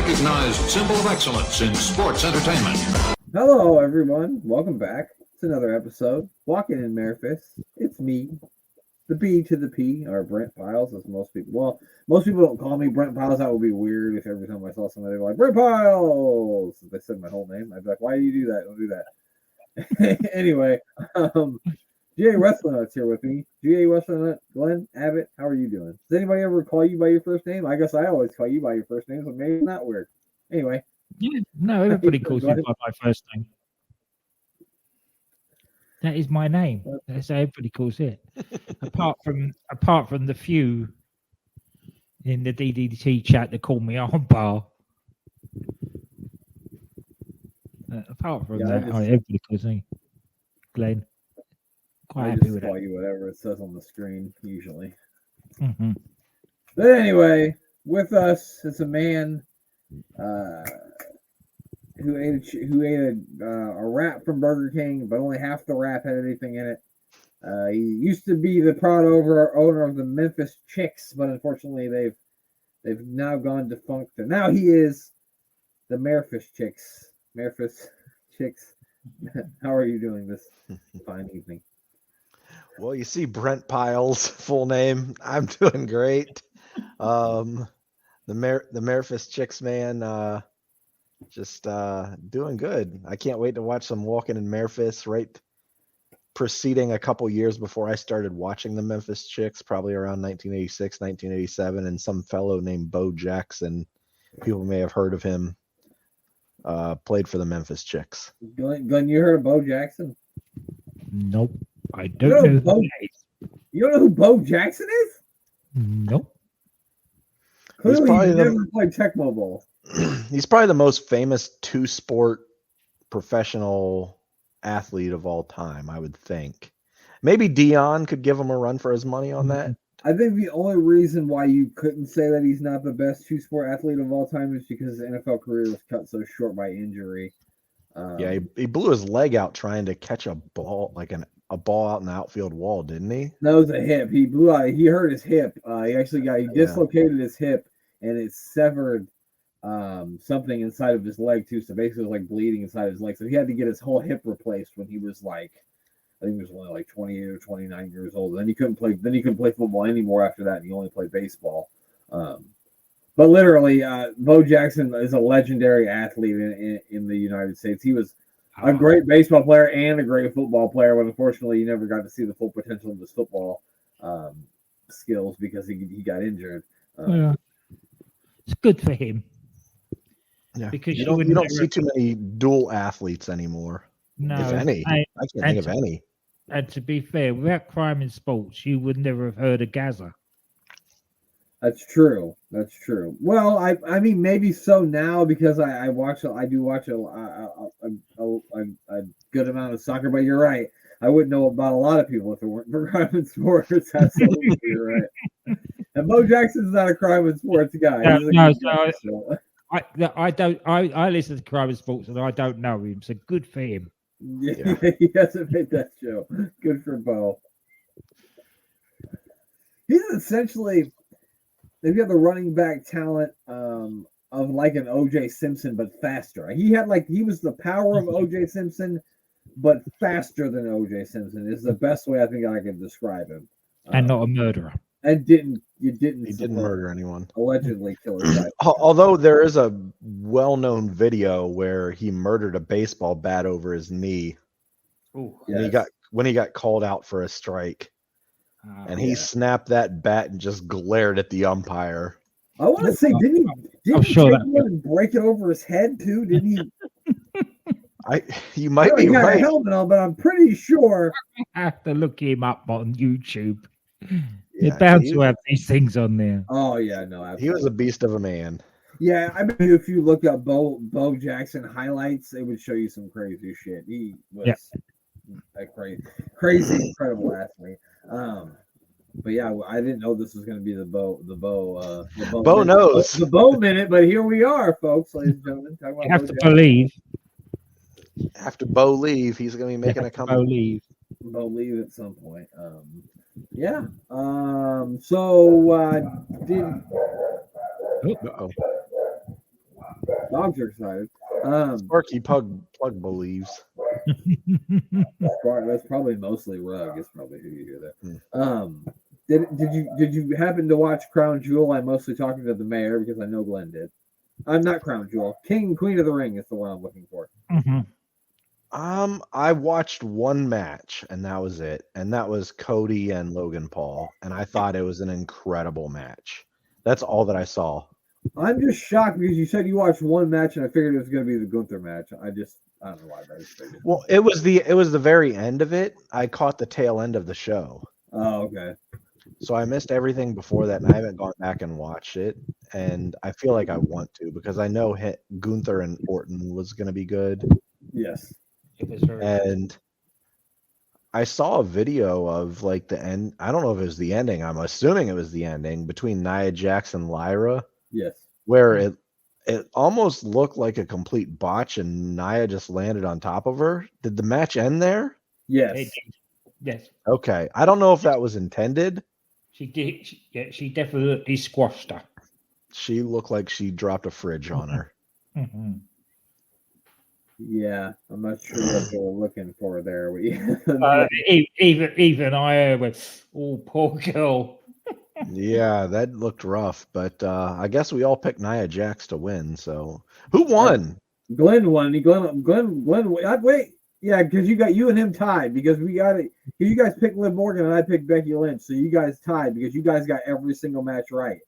recognized symbol of excellence in sports entertainment. Hello, everyone. Welcome back. It's another episode. Walking in Mayor-phis. It's me, the B to the P, or Brent Piles, as most people. Well, most people don't call me Brent Piles. That would be weird if every time I saw somebody like Brent Piles, if they said my whole name, I'd be like, "Why do you do that? Don't do that." Anyway, GA Wrestling Nut's here with me. GA Wrestling Nut, Glenn, Abbott, how are you doing? Does anybody ever call you by your first name? I guess I always call you by your first name, so maybe it's not weird. Anyway. Yeah, no, everybody calls me by my first name. That is my name. That's how everybody calls it. apart from the few in the DDT chat that call me Armbar. Apart from that, everybody calls me Glenn. Quite happy with call you whatever it says on the screen usually. Mm-hmm. But anyway, with us is a man who ate a wrap from Burger King, but only half the wrap had anything in it. He used to be the proud owner of the Memphis Chicks, but unfortunately they've now gone defunct. And now he is the Mayor-phis Chicks. Mayor-phis Chicks. How are you doing this fine evening? Well, you see Brent Piles' full name. I'm doing great. The Mayor-phis Chicks, man, just doing good. I can't wait to watch some Walking in Memphis, right preceding a couple years before I started watching the Memphis Chicks, probably around 1986, 1987, and some fellow named Bo Jackson, people may have heard of him, played for the Memphis Chicks. Glenn, you heard of Bo Jackson? Nope. I don't know who that is. You don't know who Bo Jackson is? Nope. Clearly, you never played Tecmo Bowl. He's probably the most famous two-sport professional athlete of all time, I would think. Maybe Dion could give him a run for his money on that. I think the only reason why you couldn't say that he's not the best two-sport athlete of all time is because his NFL career was cut so short by injury. Yeah, he blew his leg out trying to catch a ball, like a ball out in the outfield wall, didn't he? That was a hip. He blew out. He hurt his hip. He dislocated his hip, and it severed something inside of his leg too. So basically, it was like bleeding inside his leg. So he had to get his whole hip replaced when he was like, I think he was only like 28 or 29 years old. Then he couldn't play. Then he couldn't play football anymore after that. And he only played baseball. But literally, Bo Jackson is a legendary athlete in the United States. He was a great baseball player and a great football player, but unfortunately, he never got to see the full potential of his football skills because he got injured. Yeah. It's good for him. Yeah, because you don't see too many dual athletes anymore. No, if any. I can't think of any. And to be fair, without crime in sports, you would never have heard of Gaza. That's true. That's true. Well, I mean, maybe so now because I do watch a good amount of soccer. But you're right. I wouldn't know about a lot of people if it weren't for crime in sports. Absolutely, you're right. And Bo Jackson's not a crime in sports guy. I listen to crime in sports and I don't know him. So good for him. Yeah. He hasn't made that show. Good for Bo. He's essentially. They've got the running back talent of like an O.J. Simpson, but faster. He was the power of O.J. Simpson, but faster than O.J. Simpson is the best way I think I can describe him. And not a murderer. And he didn't murder anyone. Allegedly kill his wife. Although there is a well-known video where he murdered a baseball bat over his knee. Ooh, yes. When he got called out for a strike. And he snapped that bat and just glared at the umpire. I want to say, didn't he take one and break it over his head too? Didn't he? You might be right. He got a helmet on, but I'm pretty sure. I have to look him up on YouTube. You're bound to have these things on there. Oh yeah, no, absolutely. He was a beast of a man. Yeah, I mean, if you look up Bo Jackson highlights, it would show you some crazy shit. He was a crazy, incredible athlete. But yeah, I didn't know this was going to be the Bo knows the Bo minute, but here we are, folks, ladies and gentlemen. You have to believe. After Bo leave, he's going to be making a comeback. Bo leave at some point. Yeah. So did. Uh-oh. Dogs are excited. Sparky Plug believes. That's probably mostly Rug. Is probably who you hear there. Did you happen to watch Crown Jewel? I'm mostly talking to the mayor because I know Glenn did. I'm not Crown Jewel. King Queen of the Ring is the one I'm looking for. Mm-hmm. I watched one match and that was it. And that was Cody and Logan Paul. And I thought it was an incredible match. That's all that I saw. I'm just shocked because you said you watched one match and I figured it was going to be the Gunther match. I don't know why I just figured. Well, it was the very end of it. I caught the tail end of the show. Oh, okay. So I missed everything before that, and I haven't gone back and watched it. And I feel like I want to because I know Gunther and Orton was going to be good. Yes. It was very And I saw a video of like the end. I don't know if it was the ending. I'm assuming it was the ending between Nia Jax and Lyra. Yes. Where it almost looked like a complete botch, and Nia just landed on top of her. Did the match end there? Yes. Yes. Okay. I don't know if that was intended. She did. She definitely squashed her. She looked like she dropped a fridge on her. Mm-hmm. Yeah, I'm not sure what they were looking for there. Even I went, oh, poor girl. Yeah, that looked rough, but I guess we all picked Nia Jax to win. So who won? Glenn won. Glenn. Wait, yeah, because you and him tied because we got it. You guys picked Liv Morgan and I picked Becky Lynch, so you guys tied because you guys got every single match right.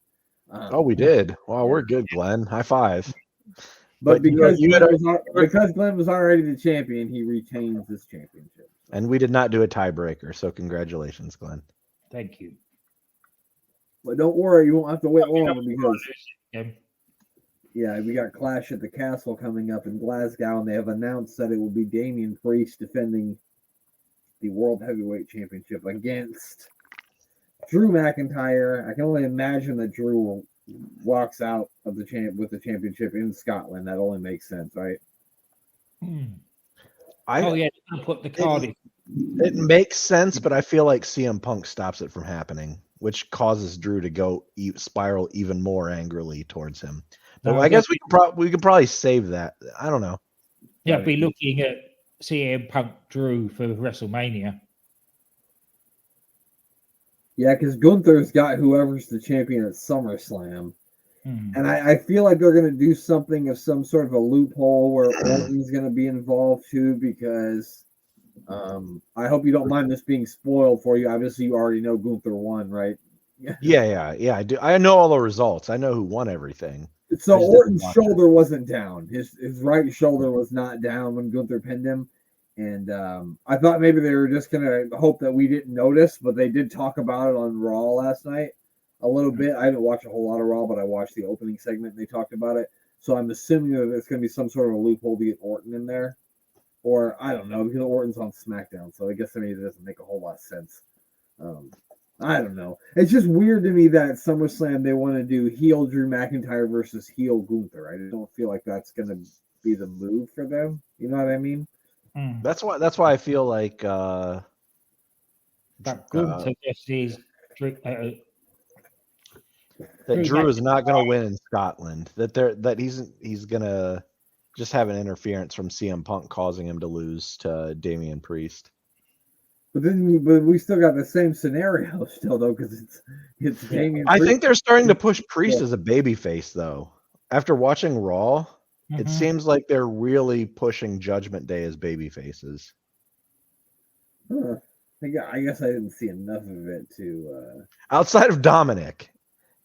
Oh, we did. Wow, we're good, Glenn. High five. But because Glenn was already the champion, he retains this championship. And we did not do a tiebreaker, so congratulations, Glenn. Thank you. But don't worry, you won't have to wait long because we got Clash at the Castle coming up in Glasgow, and they have announced that it will be Damian Priest defending the World Heavyweight Championship against Drew McIntyre. I can only imagine that Drew walks out of the with the championship in Scotland. That only makes sense, right? Put the card in. It makes sense, but I feel like CM Punk stops it from happening, which causes Drew to spiral even more angrily towards him. But I guess we could probably save that. I don't know. Yeah, be looking at CM Punk Drew for WrestleMania. Yeah, because Gunther's got whoever's the champion at SummerSlam. And I feel like they're going to do something of some sort of a loophole where Orton's going to be involved too, because I hope you don't mind this being spoiled for you. Obviously, you already know Gunther won, right? Yeah, I do. I know all the results. I know who won everything. So Orton's shoulder wasn't down. His right shoulder was not down when Gunther pinned him. And I thought maybe they were just going to hope that we didn't notice, but they did talk about it on Raw last night a little bit. I didn't watch a whole lot of Raw, but I watched the opening segment and they talked about it. So I'm assuming that it's going to be some sort of a loophole to get Orton in there. Or I don't know, because Orton's on SmackDown. So I guess it doesn't make a whole lot of sense. I don't know. It's just weird to me that at SummerSlam they want to do heel Drew McIntyre versus heel Gunther. I don't feel like that's going to be the move for them. You know what I mean? That's why I feel like that Gunther is that Drew is not going to win in Scotland. That he's going to just have an interference from CM Punk causing him to lose to Damian Priest. But we still got the same scenario still though, because it's Damian. I think they're starting to push Priest as a babyface though. After watching Raw, it seems like they're really pushing Judgment Day as baby faces. I guess I didn't see enough of it to. Outside of Dominic.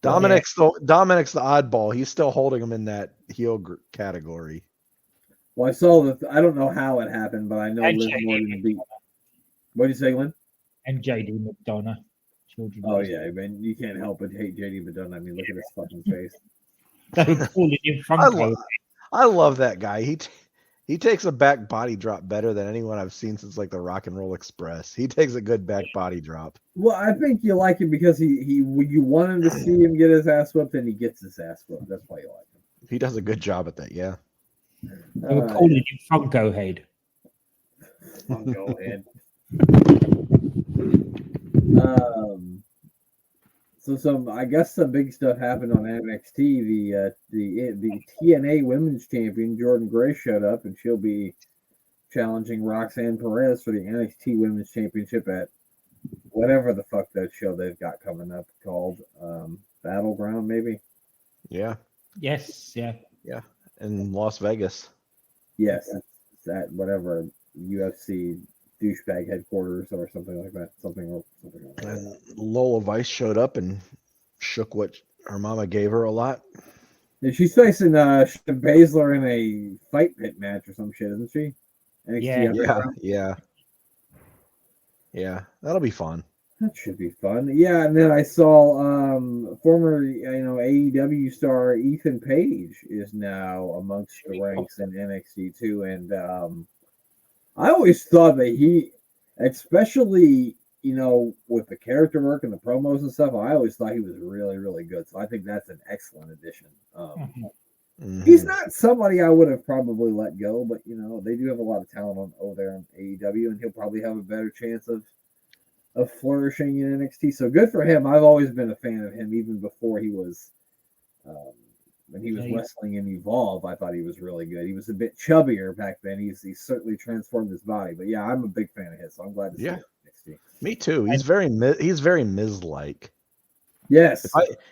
Dominic's the oddball. He's still holding him in that heel category. Well, I saw I don't know how it happened, but I know Liv Morgan beat. What do you say, Glenn? And JD McDonough. Oh yeah, man, you can't help but hate JD McDonough. I mean, look at his fucking face. I love that guy. He takes a back body drop better than anyone I've seen since like the Rock and Roll Express. He takes a good back body drop. Well, I think you like him because you want him to see him get his ass whipped, and he gets his ass whipped. That's why you like him. He does a good job at that, yeah. They were calling him Funko Head. Funko Head. So I guess some big stuff happened on NXT. The TNA Women's Champion Jordan Gray showed up, and she'll be challenging Roxanne Perez for the NXT Women's Championship at whatever the fuck that show they've got coming up called Battleground, maybe. Yeah. Yes, yeah. In Las Vegas. Yes, it's at whatever UFC douchebag headquarters or something like that. Something like that. And Lola Vice showed up and shook what her mama gave her a lot. And she's facing Baszler in a fight pit match or some shit, isn't she? NXT Yeah. That'll be fun. That should be fun. Yeah, and then I saw former AEW star Ethan Page is now amongst the ranks in NXT too, and I always thought that he, especially with the character work and the promos and stuff, I always thought he was really, really good. So I think that's an excellent addition. He's not somebody I would have probably let go, but they do have a lot of talent over there on AEW, and he'll probably have a better chance of flourishing in NXT. So good for him. I've always been a fan of him, even before he was when he was wrestling in Evolve. I thought he was really good. He was a bit chubbier back then. He's certainly transformed his body. But yeah, I'm a big fan of his, so I'm glad to see him in NXT. Me too. He's very Miz-like. Yes.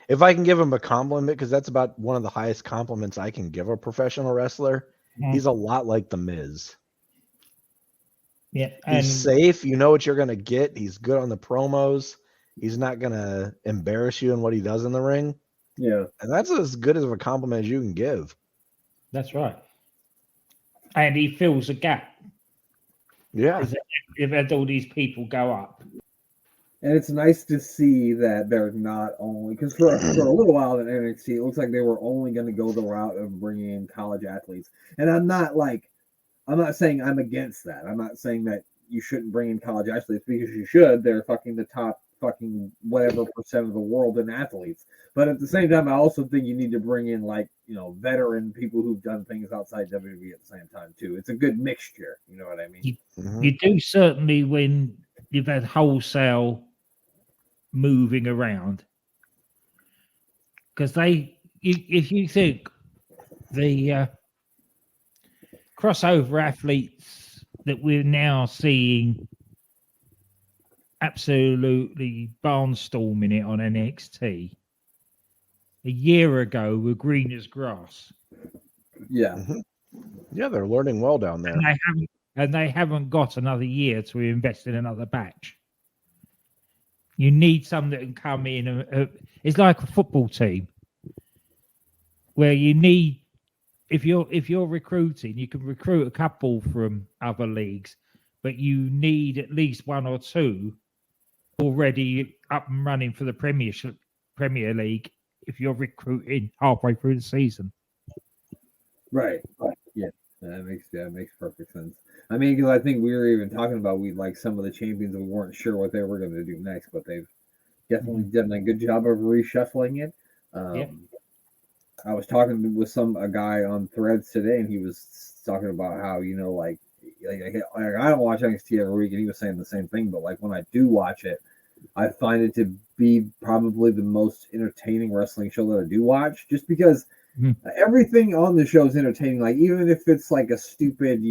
If I can give him a compliment, because that's about one of the highest compliments I can give a professional wrestler, he's a lot like the Miz. Yeah, he's safe. You know what you're gonna get. He's good on the promos. He's not gonna embarrass you in what he does in the ring. Yeah, and that's as good as a compliment as you can give. That's right. And he fills a gap. Yeah, if had all these people go up. And it's nice to see that they're not only, because for a little while in NXT, it looks like they were only going to go the route of bringing in college athletes. And I'm not saying I'm against that. I'm not saying that you shouldn't bring in college athletes, because you should. They're fucking the top fucking whatever percent of the world in athletes. But at the same time, I also think you need to bring in veteran people who've done things outside WWE at the same time too. It's a good mixture. You know what I mean? You do certainly when you've had wholesale moving around, because if you think the crossover athletes that we're now seeing absolutely barnstorming it on NXT, a year ago were green as grass. Yeah. Yeah, they're learning well down there. And they haven't got another year to invest in another batch. You need some that can come in. It's like a football team where you need, if you're recruiting, you can recruit a couple from other leagues, but you need at least one or two already up and running for the Premier League if you're recruiting halfway through the season. Right. Yeah, that makes perfect sense. I mean, because I think we were even talking about some of the champions, we weren't sure what they were going to do next, but they've definitely done a good job of reshuffling it. I was talking with a guy on Threads today, and he was talking about how I don't watch NXT every week, and he was saying the same thing. But when I do watch it, I find it to be probably the most entertaining wrestling show that I do watch, just because everything on the show is entertaining. Even if it's a stupid,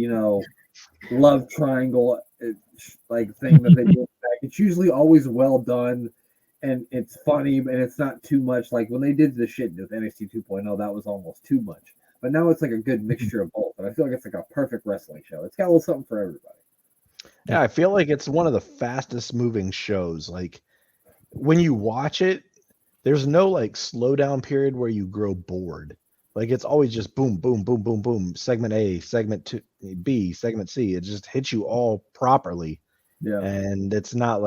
love triangle thing that they do back, it's usually always well done, and it's funny, and it's not too much. When they did the shit with NXT 2.0, that was almost too much. But now it's a good mixture of both, and I feel like it's a perfect wrestling show. It's got a little something for everybody. Yeah, I feel like it's one of the fastest moving shows. When you watch it, there's no slow down period where you grow bored. It's always just boom, boom, boom, boom, boom. Segment A, segment 2, B, segment C. It just hits you all properly. Yeah. And it's not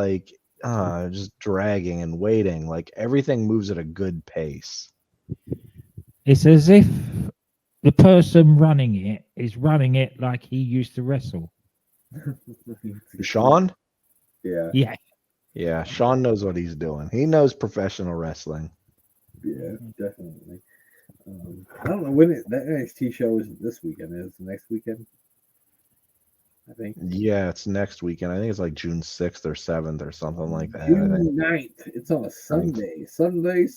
just dragging and waiting. Everything moves at a good pace. It's as if the person running it is running it like he used to wrestle. Sean? Yeah. Yeah. Yeah, Sean knows what he's doing. He knows professional wrestling. Yeah, definitely. I don't know when that NXT show is this weekend. Is it next weekend? I think. Yeah, it's next weekend. I think it's like June 6th or 7th or something like that. June 9th. It's on a Sunday. Sunday.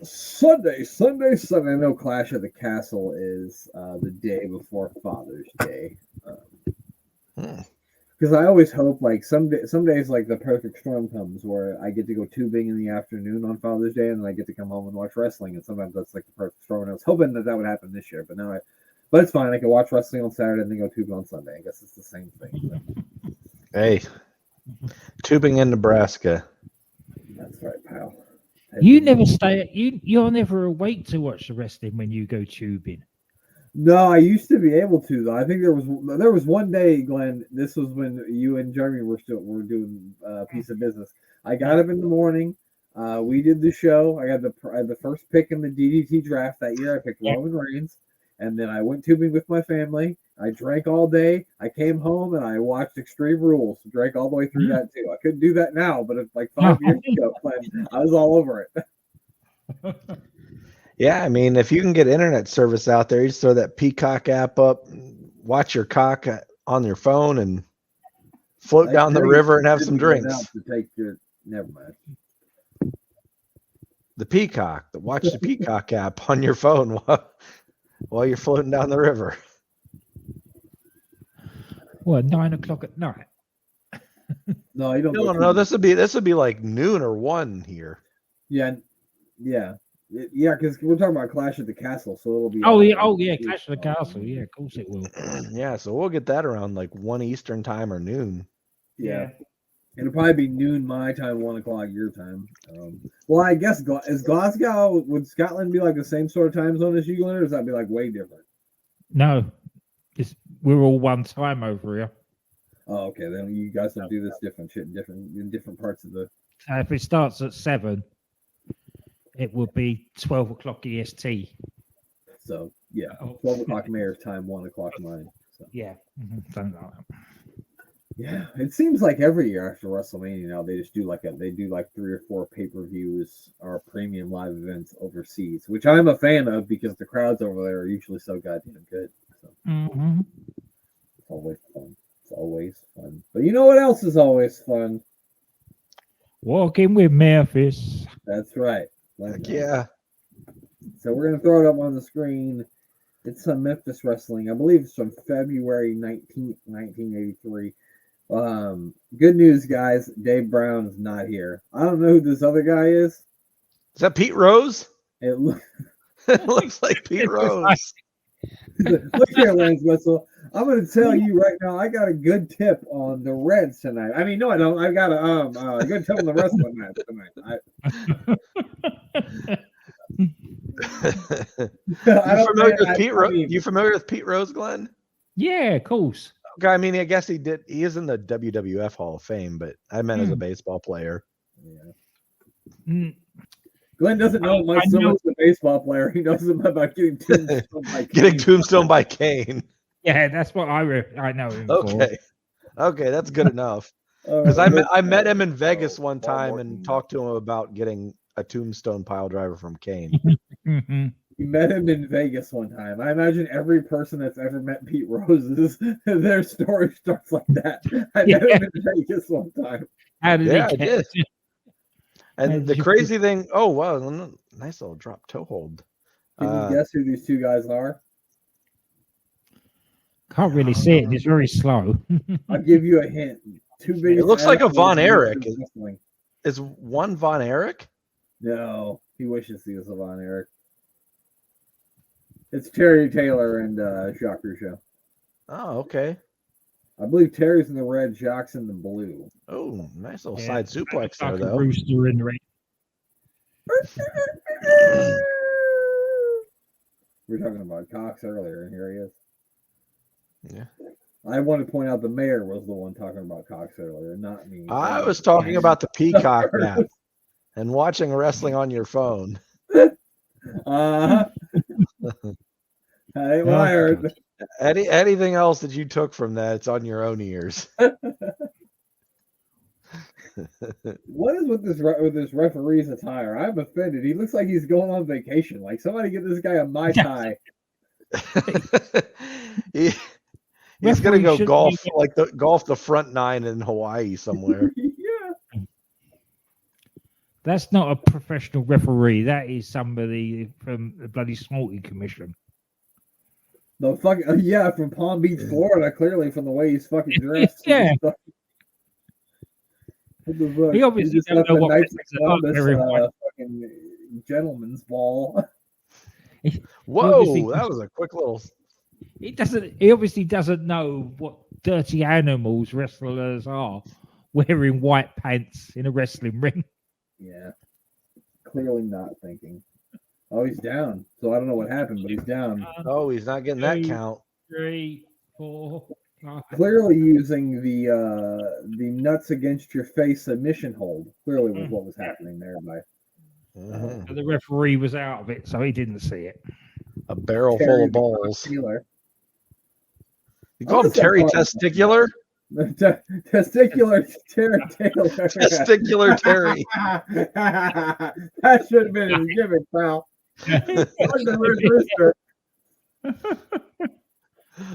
I know Clash at the Castle is the day before Father's Day. Because I always hope, like, some days, like, the perfect storm comes where I get to go tubing in the afternoon on Father's Day, and then I get to come home and watch wrestling, and sometimes that's, like, the perfect storm. And I was hoping that would happen this year, but it's fine. I can watch wrestling on Saturday and then go tubing on Sunday. I guess it's the same thing. But. Hey, tubing in Nebraska. That's right, pal. You never stay. You're never awake to watch the wrestling when you go tubing. No, I used to be able to though. I think there was one day, Glenn. This was when you and Jeremy were doing a piece of business. I got up in the morning. We did the show. I had the first pick in the DDT draft that year. I picked Roman Reigns, and then I went tubing with my family. I drank all day. I came home and I watched Extreme Rules. Drank all the way through that too. I couldn't do that now, but it's like 5 years ago, I was all over it. Yeah, I mean, if you can get internet service out there, you just throw that Peacock app up, watch your cock on your phone, and float down the river and have some drinks. Never mind. The Peacock. Watch the Peacock app on your phone while you're floating down the river. Well, 9 o'clock at night. No, you don't. No. This would be like noon or 1 here. Yeah. Because we're talking about Clash at the Castle, so it'll be. Oh yeah, Clash at the Castle. Yeah, of course it will. Yeah, so we'll get that around like 1 Eastern time or noon. Yeah. It'll probably be noon my time, 1 o'clock your time. Well, I guess is Glasgow, would Scotland be like the same sort of time zone as you, Glenn, or does that be like way different? No, we're all one time over here. Oh, okay. Then you guys don't do this different shit in different parts of the. If it starts at 7, it would be 12 o'clock EST. So yeah, 12 o'clock Mayor's time, 1 o'clock mine. So. Yeah, something like that. Yeah, it seems like every year after WrestleMania now they just do like 3 or 4 pay-per-views or premium live events overseas, which I'm a fan of because the crowds over there are usually so goddamn good. So. It's always fun. It's always fun. But you know what else is always fun? Walking with Memphis. That's right. Yeah. So we're gonna throw it up on the screen. It's some Memphis Wrestling. I believe it's from February 19th, 1983. Good news, guys. Dave Brown is not here. I don't know who this other guy is. Is that Pete Rose? It looks like Pete Rose. Look here, Lance Whistle. I'm going to tell you right now, I got a good tip on the Reds tonight. I mean, no, I don't. I got a good tip on the wrestling match tonight. You familiar with Pete Rose, Glenn? Yeah, of course. Okay, I mean, I guess he is in the WWF Hall of Fame, but I meant as a baseball player. Yeah. Glenn doesn't know much so much a baseball player. He knows about getting tombstone by Kane. Getting tombstone by Kane. Yeah, that's what I know him for. Okay, that's good enough. Because I met him in Vegas one time and talked to him about getting a tombstone pile driver from Kane. You met him in Vegas one time. I imagine every person that's ever met Pete Rose, their story starts like that. I met him in Vegas one time. How did I did. And the crazy thing, oh wow, nice little drop toe hold. Can you guess who these two guys are? Can't really see it. It's very slow. I'll give you a hint. It looks like a Von Erich. Is one Von Erich? No, he wishes he was a Von Erich. It's Terry Taylor and Jacques Rougeau. Oh, okay. I believe Terry's in the red, Jacques in the blue. Oh, nice little side suplex there, though. Rooster in the ring. We were talking about Cox earlier, and here he is. Yeah. I want to point out the mayor was the one talking about Cox earlier, not me. I was talking about the Peacock app and watching wrestling on your phone. Hey, well, I heard. Anything else that you took from that, it's on your own ears. What is with this referee's attire? I'm offended. He looks like he's going on vacation. Like, somebody get this guy a Mai Tai. He's gonna Referee go shouldn't golf be- golf the front nine in Hawaii somewhere. Yeah. That's not a professional referee. That is somebody from the bloody Smalty Commission. The fucking yeah, from Palm Beach, Florida. Clearly, from the way he's fucking dressed. Yeah. What the fuck? He obviously just don't left know the what Knights of wrestlers are, Columbus everyone. fucking gentleman's ball. Whoa, Obviously- that was a quick little. He obviously doesn't know what dirty animals wrestlers are, wearing white pants in a wrestling ring. Yeah, clearly not thinking. Oh, he's down. So I don't know what happened, but he's down. Oh, he's not getting that count. 3, 4, 5. Clearly using the nuts against your face submission hold. Clearly was what was happening there. Mhm. The referee was out of it, so he didn't see it. A barrel full of balls. Taylor. You call him Terry Testicular? Testicular Terry Taylor. Testicular Terry. That should have been his gimmick, pal. Rooster.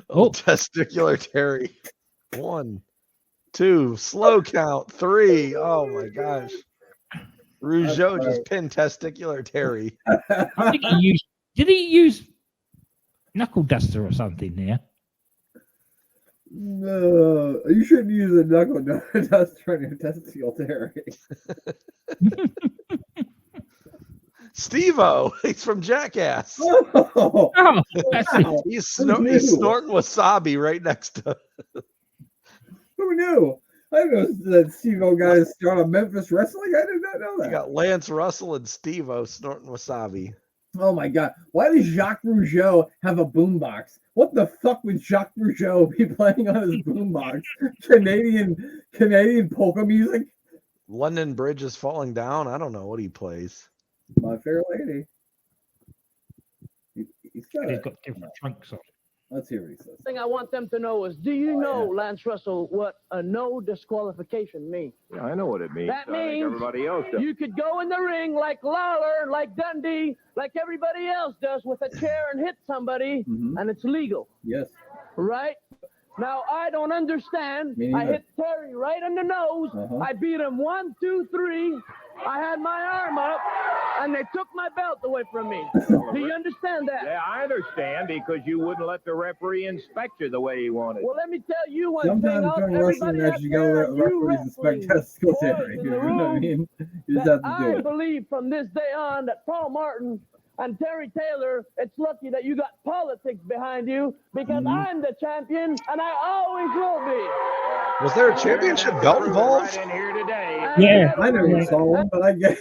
Oh, Testicular Terry. 1, 2, slow count. 3. Oh my gosh. Rougeau just pinned Testicular Terry. Did he use knuckle duster or something there? No, you shouldn't use a knuckle duster on your testicle, Terry. Steve-O, he's from Jackass. Oh, Oh, that's it. wow. He's Who knew? snorting wasabi right next to. Who knew? I didn't know that Steve-O guy is starting on Memphis Wrestling. I did not know You that. got Lance Russell and Steve-O snorting wasabi. Oh my god. Why does Jacques Rougeau have a boombox? What the fuck would Jacques Rougeau be playing on his boombox? Canadian polka music? London Bridge is falling down. I don't know what he plays. My Fair Lady. He's got He's it. got different trunks on. Let's hear what he says. Thing I want them to know is, do you know, Lance Russell, what a no disqualification means? Yeah, I know what it means. That I think means everybody else does. you could go in the ring like Lawler, like Dundee, like everybody else does with a chair and hit somebody, Mhm. and it's legal, Yes. right? Now, I don't understand. Me I neither. hit Terry right on the nose. Uh-huh. I beat him 1, 2, 3. I had my arm up, and they took my belt away from me. Do you understand that? Yeah, I understand because you wouldn't let the referee inspect you the way he wanted. Well, let me tell you one Sometimes thing. during wrestling matches, you gotta let referees inspect testicles, Terry. You know what I mean? You just have to do I it. believe from this day on that Paul Martin and Terry Taylor, it's lucky that you got politics behind you because I'm the champion and I always will be. Was there a championship belt involved? Right in here today. And Yeah. I never saw one, but I guess.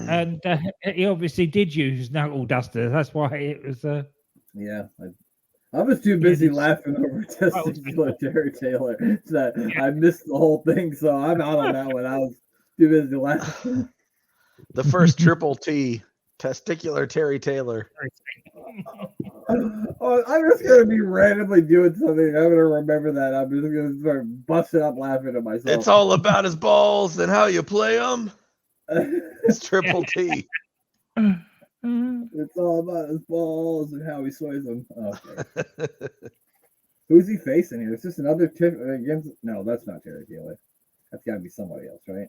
And he obviously did use knuckle duster. That's why it was. Yeah. I was too busy it's- laughing over testicular Terry Taylor that I missed the whole thing, so I'm out on that one. I was too busy laughing. The first triple T, Testicular Terry Taylor. Oh, I'm just gonna be randomly doing something. I'm gonna remember that. I'm just gonna start busting up laughing at myself. It's all about his balls and how you play them. It's triple T. It's all about his balls and how he sways them. Okay. Who's he facing here? Is this another tip against? No, that's not Terry Taylor. That's got to be somebody else, right?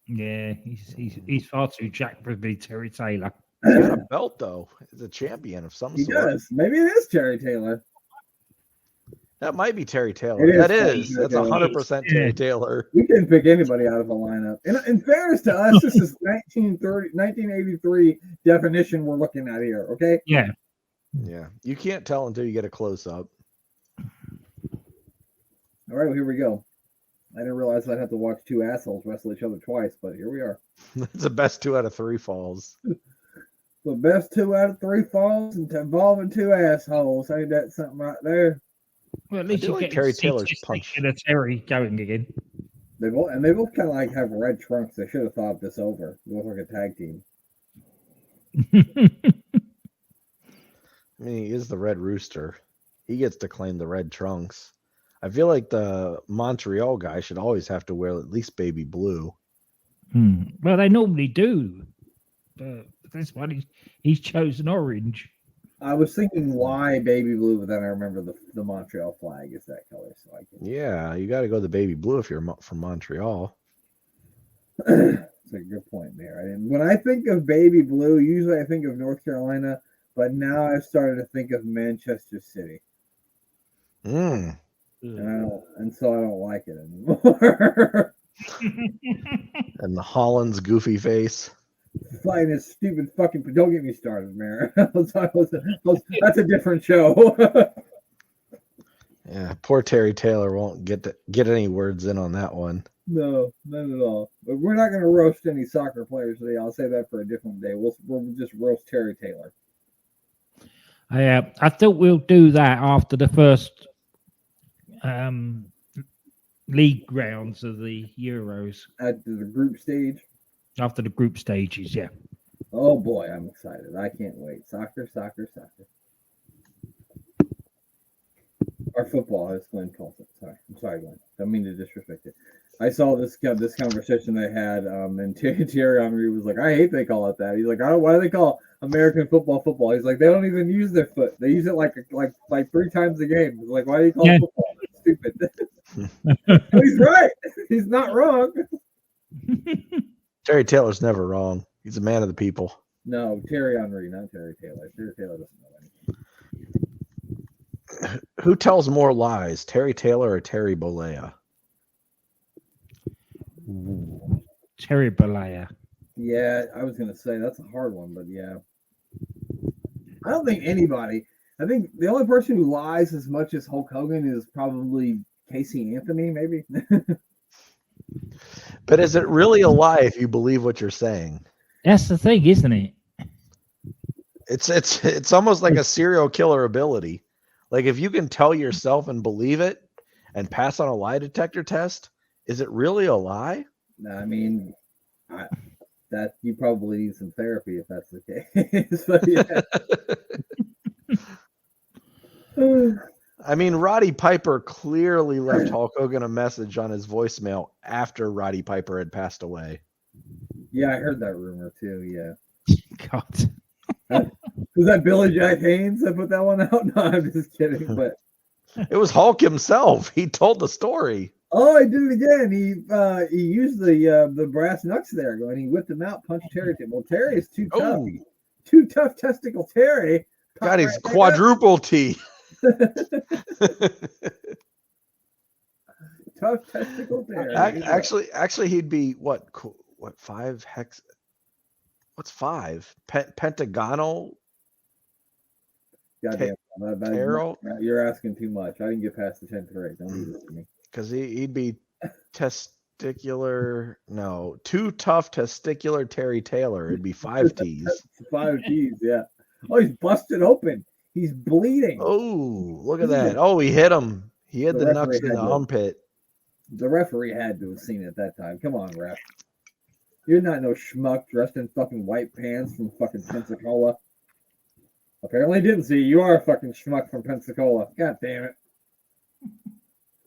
Yeah, he's far too jacked for be Terry Taylor. He's got a belt though. He's a champion of some He sort. does. Maybe it is Terry Taylor. That might be Terry Taylor. It is That Terry is. That's Taylor. 100% Terry Taylor. We can pick anybody out of a lineup. In fairness to us, this is 1983 definition we're looking at here. Okay. Yeah, Yeah. You can't tell until you get a close up. All right. Well, here we go. I didn't realize I'd have to watch two assholes wrestle each other twice, but here we are. It's the best 2 out of 3 falls. The best 2 out of 3 falls involving two assholes. Ain't that something right there? well, at least do you like get Terry Taylor's punch. Terry going again. They both kind of like have red trunks. They should have thought this over. They look like a tag team. I mean, he is the Red Rooster. He gets to claim the red trunks. I feel like the Montreal guy should always have to wear at least baby blue. Well, they normally do, but this one he's chosen orange. I was thinking why baby blue, but then I remember the Montreal flag is that color. So I can... Yeah, you got to go the baby blue if you're from Montreal. That's a good point there. When I think of baby blue, usually I think of North Carolina, but now I've started to think of Manchester City. Mm. And so I don't like it anymore. And the Holland's goofy face. Flying his stupid fucking. Don't get me started, Mayor. That's a different show. Yeah, poor Terry Taylor won't get any words in on that one. No, none at all. But we're not going to roast any soccer players today. I'll say that for a different day. We'll just roast Terry Taylor. I think we'll do that after the first league rounds of the Euros. At the group stage? After the group stages, yeah. Oh boy, I'm excited. I can't wait. Soccer. Or football, as Glenn calls it. I'm sorry, Glenn. Don't mean to disrespect it. I saw this conversation they had, and Thierry Henry was like, I hate they call it that. He's like, why do they call American football? He's like, they don't even use their foot. They use it like 3 times a game. He's like, why do you call it football? It's stupid. He's right. He's not wrong. Terry Taylor's never wrong. He's a man of the people. No, Terry Henry, not Terry Taylor. Terry Taylor doesn't know anything. Who tells more lies, Terry Taylor or Terry Bollea? Terry Bollea. Yeah, I was going to say that's a hard one, but yeah. I don't think anybody. I think the only person who lies as much as Hulk Hogan is probably Casey Anthony, maybe. But is it really a lie if you believe what you're saying? That's the thing, isn't it? It's almost like a serial killer ability. Like if you can tell yourself and believe it and pass on a lie detector test, is it really a lie? I mean, that you probably need some therapy if that's the case. But yeah. I mean, Roddy Piper clearly left Hulk Hogan a message on his voicemail after Roddy Piper had passed away. Yeah, I heard that rumor too. Yeah. God. Was that Billy Jack Haynes that put that one out? No, I'm just kidding. But it was Hulk himself. He told the story. Oh, he did it again. He used the brass knucks there, going. He whipped him out, punched Terry. Well, Terry is too tough. Too tough, testicle Terry. God, he's quadruple T. Tough testicle Terry. Actually, he'd be what 5 hex? What's 5? Pentagonal. Goddamn, Terrell? You're asking too much. I didn't get past the 10th grade. Don't do this to me. Because he'd be testicular. No, too tough testicular Terry Taylor. It'd be 5 T's. 5 T's, yeah. Oh, he's busted open. He's bleeding. Oh, look at that. Oh, he hit him. He hit the knucks in the armpit. The referee had to have seen it at that time. Come on, ref. You're not no schmuck dressed in fucking white pants from fucking Pensacola. Apparently didn't see. You are a fucking schmuck from Pensacola. God damn it.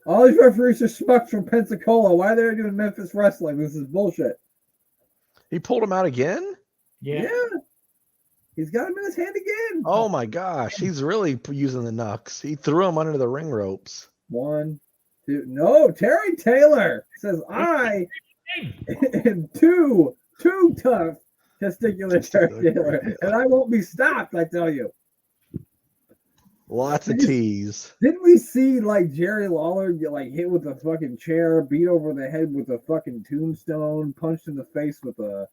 All these referees are schmucks from Pensacola. Why are they doing Memphis wrestling? This is bullshit. He pulled him out again? Yeah. He's got him in his hand again. Oh my gosh. He's really using the knucks. He threw him under the ring ropes. 1, 2. No, Terry Taylor says I am too tough testicular Terry Taylor. And I won't be stopped, I tell you. Lots of T's. Didn't we see like Jerry Lawler get like hit with a fucking chair, beat over the head with a fucking tombstone, punched in the face with a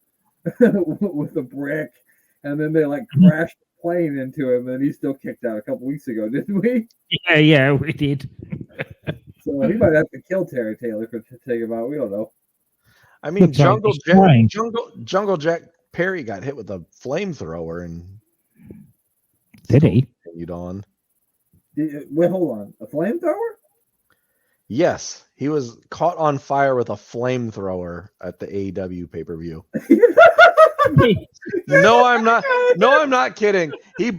with a brick, and then they like crashed the plane into him, and he still kicked out a couple weeks ago, didn't we? Yeah, we did. So he might have to kill Terry Taylor to take him out. We don't know. I mean, Jungle Jack Perry got hit with a flamethrower and did he? Continued on. Wait, hold on. A flamethrower? Yes, he was caught on fire with a flamethrower at the AEW pay-per-view. No, I'm not kidding. They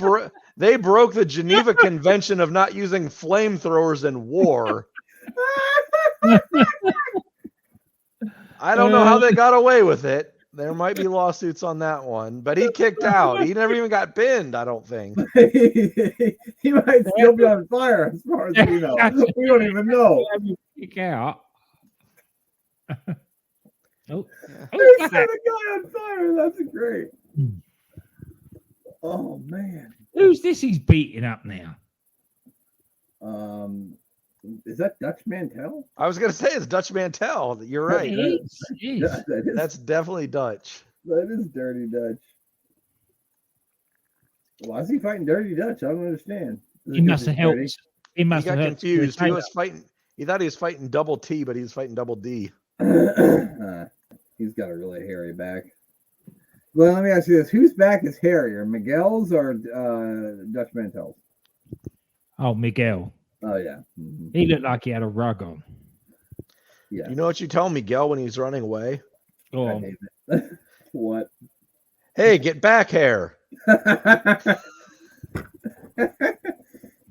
broke the Geneva Convention of not using flamethrowers in war. I don't know how they got away with it. There might be lawsuits on that one, but he kicked out. He never even got pinned, I don't think. He might still be on fire as far as we know. We don't even know. Kick out. Oh, They set a guy on fire. That's great. Oh man. Who's this he's beating up now? Is that Dutch Mantel? I was gonna say it's Dutch Mantel. You're right. It is. Yeah, That's definitely Dutch. that is Dirty Dutch. Why is he fighting Dirty Dutch? I don't understand. Is it He must 'cause have he's dirty? helped. He must He have got helped confused. He Taylor. was fighting. He thought he was fighting double T, but he was fighting double D. He's got a really hairy back. Well, let me ask you this: whose back is hairier, Miguel's or Dutch Mantel's? Oh, Miguel. Oh yeah, mhm. He looked like he had a rug on. Yeah. You know what you tell Miguel when he's running away? I Oh, hate it. What? Hey, get back here.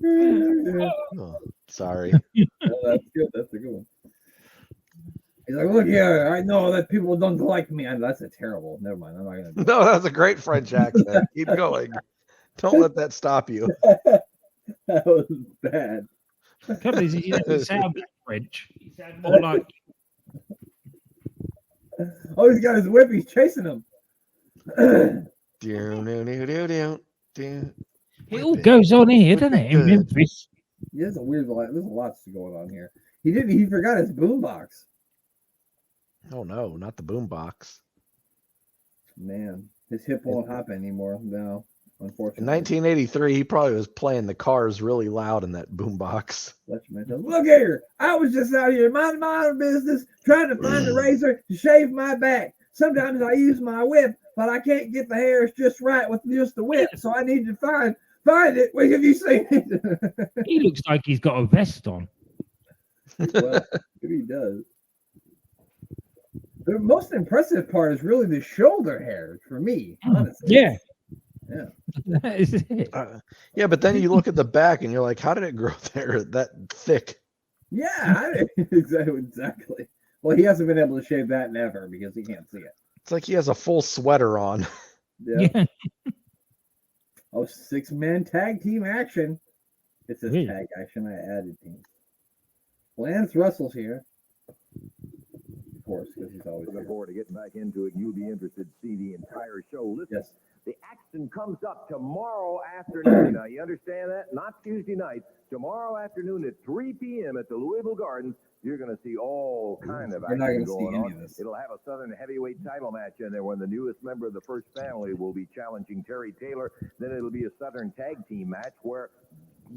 Oh, sorry. Oh, that's good. That's a good one. He's like, look here, I know that people don't like me. And that's a terrible. Never mind. I'm not gonna do No, that's a great French accent. Keep going. Don't let that stop you. that. That was bad. trouble is, he doesn't sound like French. He sounds more like. Oh, he's got his whip. He's chasing him. It all goes on here, doesn't it? In Memphis. There's a weird lot. There's lots going on here. He forgot his boombox. Oh no, not the boombox. Man, his hip won't hop anymore. No, unfortunately. In 1983, he probably was playing the Cars really loud in that boombox. Look here, I was just out here minding my own business, trying to find a razor to shave my back. Sometimes I use my whip, but I can't get the hairs just right with just the whip, so I need to find it. Wait, have you seen it? He looks like he's got a vest on. Well, maybe he does. The most impressive part is really the shoulder hair for me, honestly. Yeah. Yeah. That is it. Yeah, but then you look at the back and you're like, how did it grow there that thick? Yeah, exactly. Well, he hasn't been able to shave that never because he can't see it. It's like he has a full sweater on. Yeah. Oh, 6-man tag team action. It says Really? tag action. I added team. Lance Russell's here. Of course, because he's always Looking here. forward to getting back into it. You'll be interested to see the entire show. Listen, Yes. the action comes up tomorrow afternoon. Now, you understand that? Not Tuesday night. Tomorrow afternoon at 3 p.m. at the Louisville Gardens, you're going to see all kind of You're not action gonna see going any on. of this. It'll have a Southern heavyweight title match in there when the newest member of the First Family will be challenging Terry Taylor. Then it'll be a Southern tag team match where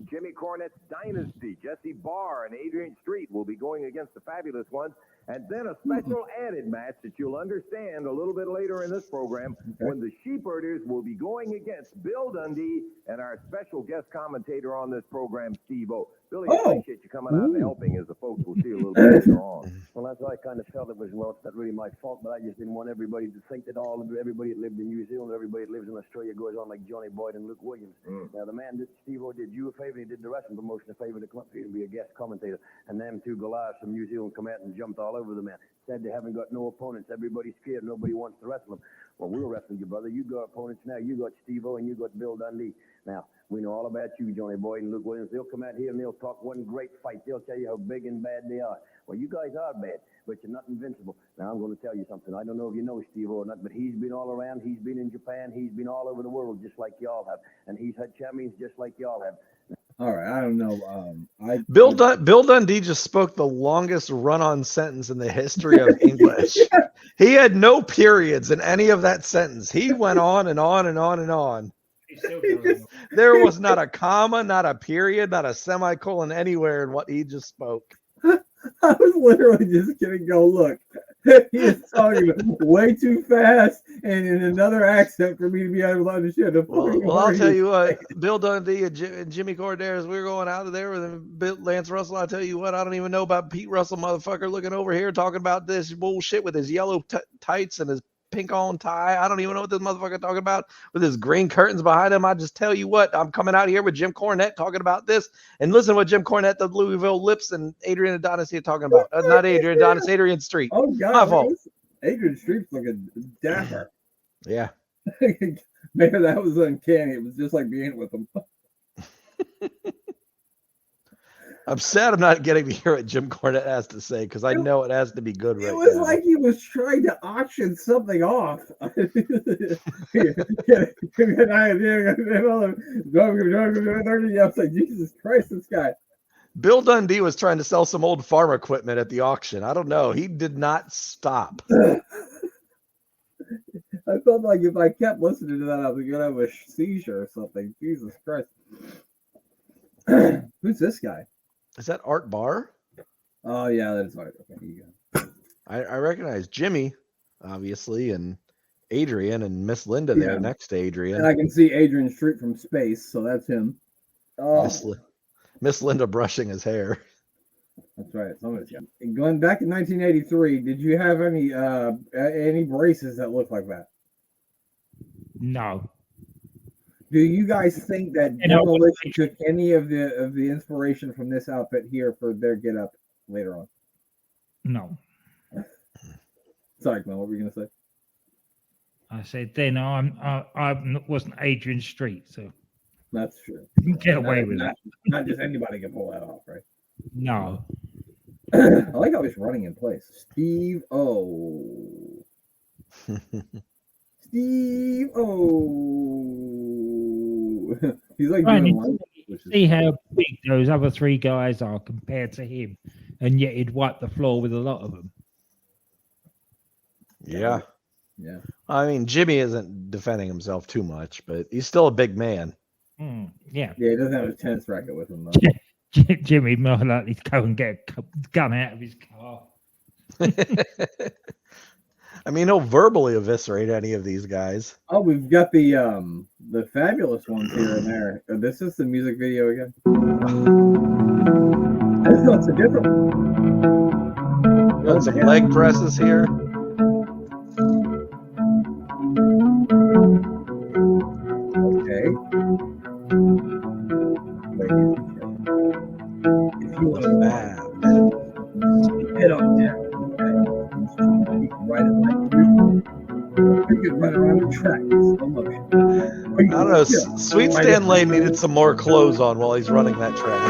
Jimmy Cornette's Dynasty, Jesse Barr and Adrian Street will be going against the Fabulous Ones. And then a special added match that you'll understand a little bit later in this program when the Sheepherders will be going against Bill Dundee and our special guest commentator on this program, Steve-O. Billy, I appreciate you coming out and helping, as the folks will see a little bit later on. Well, that's why I kind of felt it was, well, it's not really my fault, but I just didn't want everybody to think that everybody that lived in New Zealand, everybody that lives in Australia goes on like Johnny Boyd and Luke Williams. Now, the man, Steve-O, did you a favor, he did the wrestling promotion a favor to come up here and be a guest commentator, and them two Goliaths from New Zealand come out and jumped all over the man. Said they haven't got no opponents, everybody's scared, nobody wants to wrestle them. Well, we're wrestling you, brother. You got opponents now. You got Steve-O and you got Bill Dundee. Now, we know all about you, Johnny Boyd and Luke Williams. They'll come out here and they'll talk one great fight. They'll tell you how big and bad they are. Well, you guys are bad, but you're not invincible. Now, I'm going to tell you something. I don't know if you know Steve-O or not, but he's been all around. He's been in Japan. He's been all over the world just like y'all have. And he's had champions just like y'all have. All right, I don't know. Bill Dundee just spoke the longest run-on sentence in the history of English. He had no periods in any of that sentence. He went on and on and on and on. There was not a comma, not a period, not a semicolon anywhere in what he just spoke. I was literally just gonna go look. He is talking way too fast and in another accent for me to be able to understand. Well, I'll tell you what, Bill Dundee and Jimmy Corderas, we were going out of there with Lance Russell. I'll tell you what, I don't even know about Pete Russell, motherfucker, looking over here talking about this bullshit with his yellow tights and his pink on tie. I don't even know what this motherfucker talking about with his green curtains behind him. I just tell you what, I'm coming out here with Jim Cornette talking about this, and listen to what Jim Cornette, the Louisville Lips, and Adrian Adonis here talking about. Not Adrian Adonis, Adrian Street. Oh God, My fault. Adrian Street's looking dapper. Yeah. Man, that was uncanny. It was just like being with him. I'm sad I'm not getting to hear what Jim Cornette has to say because I know it has to be good right It was now. like he was trying to auction something off. I was like, Jesus Christ, this guy. Bill Dundee was trying to sell some old farm equipment at the auction. I don't know. He did not stop. I felt like if I kept listening to that, I was going to have a seizure or something. Jesus Christ. Who's this guy? Is that Art Barr? Oh, yeah, that's right. Okay, here you go. I recognize Jimmy, obviously, and Adrian and Miss Linda there next to Adrian. And I can see Adrian Street from space, so that's him. Oh, Miss Linda brushing his hair. That's right. Somebody's got. Going back in 1983, did you have any braces that look like that? No. Do you guys think that Demolition took any of the inspiration from this outfit here for their get up later on? No. Sorry, Glenn, what were you gonna say? I said then I wasn't Adrian Street, so That's true. you can get away with that. Not just anybody can pull that off, right? No. I like how he's running in place. Steve O. Steve O. He's like doing see how big those other three guys are compared to him, and yet he'd wipe the floor with a lot of them. Yeah. Yeah. I mean, Jimmy isn't defending himself too much, but he's still a big man. Yeah. Yeah, he doesn't have a tennis racket with him, though. Jimmy more likely to go and get a gun out of his car. I mean, he'll verbally eviscerate any of these guys. Oh, we've got the fabulous ones here and there. This is the music video again. No, it's a different one. Got some leg presses here. Okay. If you want to hit on that, okay. You can ride it like you. You can ride around the track in slow motion. I don't know. Sweet Stan Lane needed some more clothes on while he's running that track.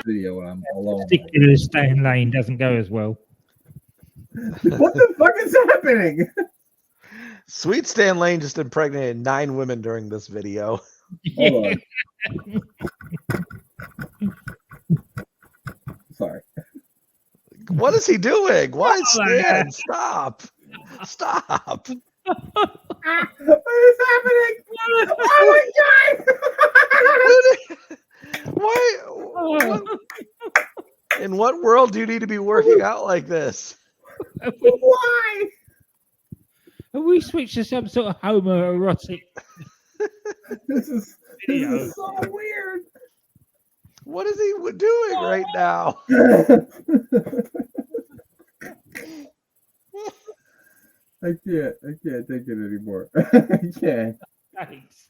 Video when I'm alone. Particularly Stan Lane doesn't go as well. What the fuck is happening? Sweet Stan Lane just impregnated 9 women during this video. Hold on. Sorry. What is he doing? Why, Stan? Stop. Stop. What is happening? Oh my god! What? In what world do you need to be working out like this? Why? Have we switched to some sort of homoerotic? This is so weird. What is he doing right now? I can't take it anymore. I can't. Thanks.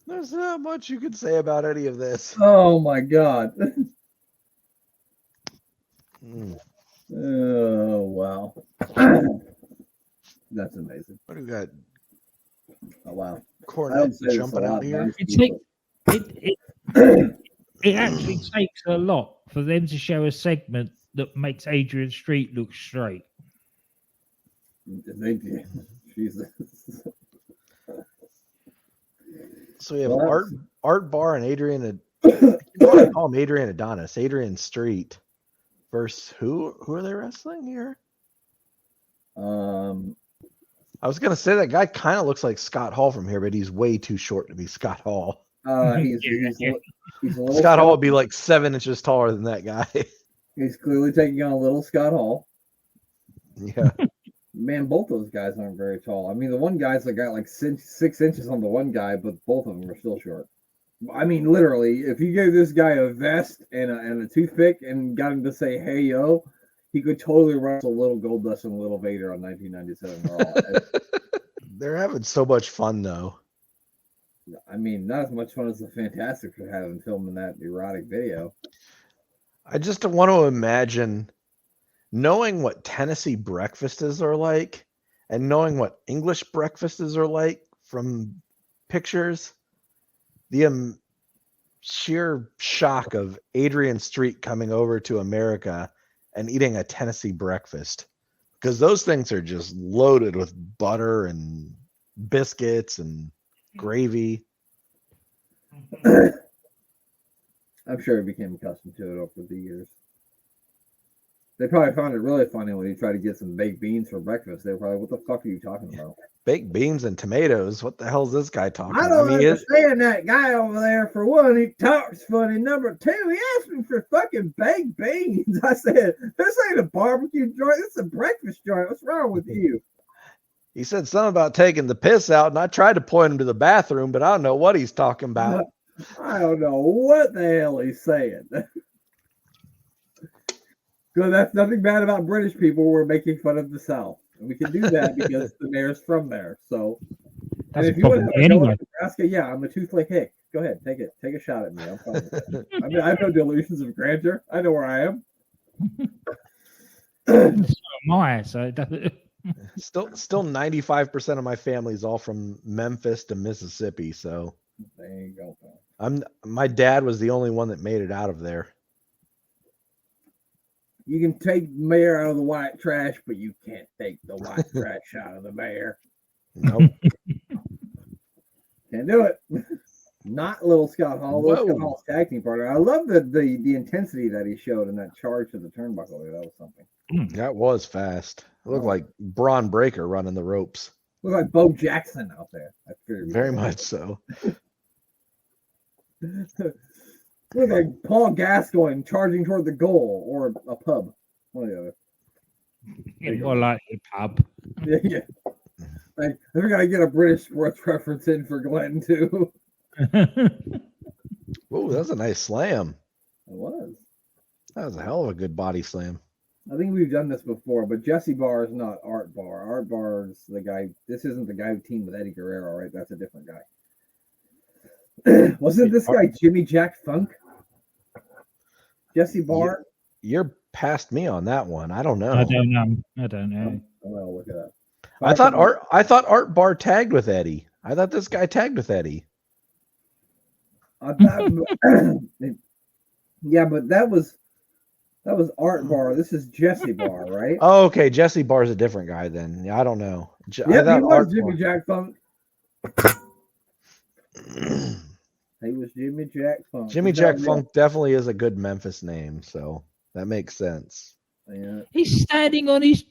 There's not much you can say about any of this. Oh my god. Mm. Oh wow. That's amazing. What do we got? Oh wow. Cornette jumping out here. It actually takes a lot for them to show a segment that makes Adrian Street look straight. They did. Jesus. So we have Art Barr and Adrian. I call him Adrian Adonis. Adrian Street versus who? Who are they wrestling here? I was gonna say that guy kind of looks like Scott Hall from here, but he's way too short to be Scott Hall. He's a little Scott Hall would be like 7 inches taller than that guy. He's clearly taking on a little Scott Hall. Yeah. Man, both those guys aren't very tall. I mean, the one guy's got like 6 inches on the one guy, but both of them are still short. I mean, literally, if you gave this guy a vest and a toothpick and got him to say, "Hey, yo," he could totally wrestle Little Goldust and Little Vader on 1997 Raw. They're having so much fun, though. I mean, not as much fun as the Fantastics are having filming that erotic video. I just want to imagine knowing what Tennessee breakfasts are like and knowing what English breakfasts are like from pictures. The sheer shock of Adrian Street coming over to America and eating a Tennessee breakfast, because those things are just loaded with butter and biscuits and gravy. I'm sure he became accustomed to it over the years. They probably found it really funny when he tried to get some baked beans for breakfast. They were probably, what the fuck are you talking about? Baked beans and tomatoes? What the hell is this guy talking I about? don't understand that guy over there. For one, he talks funny. Number two, he asked me for fucking baked beans. I said, this ain't a barbecue joint. This is a breakfast joint. What's wrong with you? He said something about taking the piss out, and I tried to point him to the bathroom, but I don't know what he's talking about. I don't know what the hell he's saying. So that's nothing bad about British people. We're making fun of the South. And we can do that because the mayor's from there. So, and if you want to go to Nebraska, yeah, I'm a toothless hick. Go ahead, take it. Take a shot at me. I'm fine with that. I mean, I have no delusions of grandeur. I know where I am. So am I, so it doesn't. Still 95% of my family is all from Memphis to Mississippi. So there you go. My dad was the only one that made it out of there. You can take the mayor out of the white trash, but you can't take the white trash out of the mayor. Nope. Can't do it. Not Little Scott Hall. Little Scott Hall's tag team partner. I love the intensity that he showed in that charge to the turnbuckle there. That was something. That was fast. It looked like Braun Breaker running the ropes. Looked like Bo Jackson out there. Very much so. Looked like Paul Gascoigne charging toward the goal or a pub. One or the other. More like a pub. Yeah. Like, we're going to get a British sports reference in for Glenn, too. Oh, that was a nice slam. It was. That was a hell of a good body slam. I think we've done this before, but Jesse Barr is not Art Barr. Art Barr is the guy. This isn't the guy who teamed with Eddie Guerrero, right? That's a different guy. Wasn't this guy Jimmy Jack Funk? Jesse Barr? You're past me on that one. I don't know. I don't know. I'm gonna look it up. I thought Art Barr tagged with Eddie. I thought this guy tagged with Eddie. Yeah, but that was Art Barr. This is Jesse Barr, right? Oh, okay. Jesse Barr's a different guy then. Yeah, I don't know. Yeah, he was Jimmy Jack Funk. He was Jimmy Jack Funk. Jimmy Jack Funk definitely is a good Memphis name, so that makes sense. Yeah. He's standing on his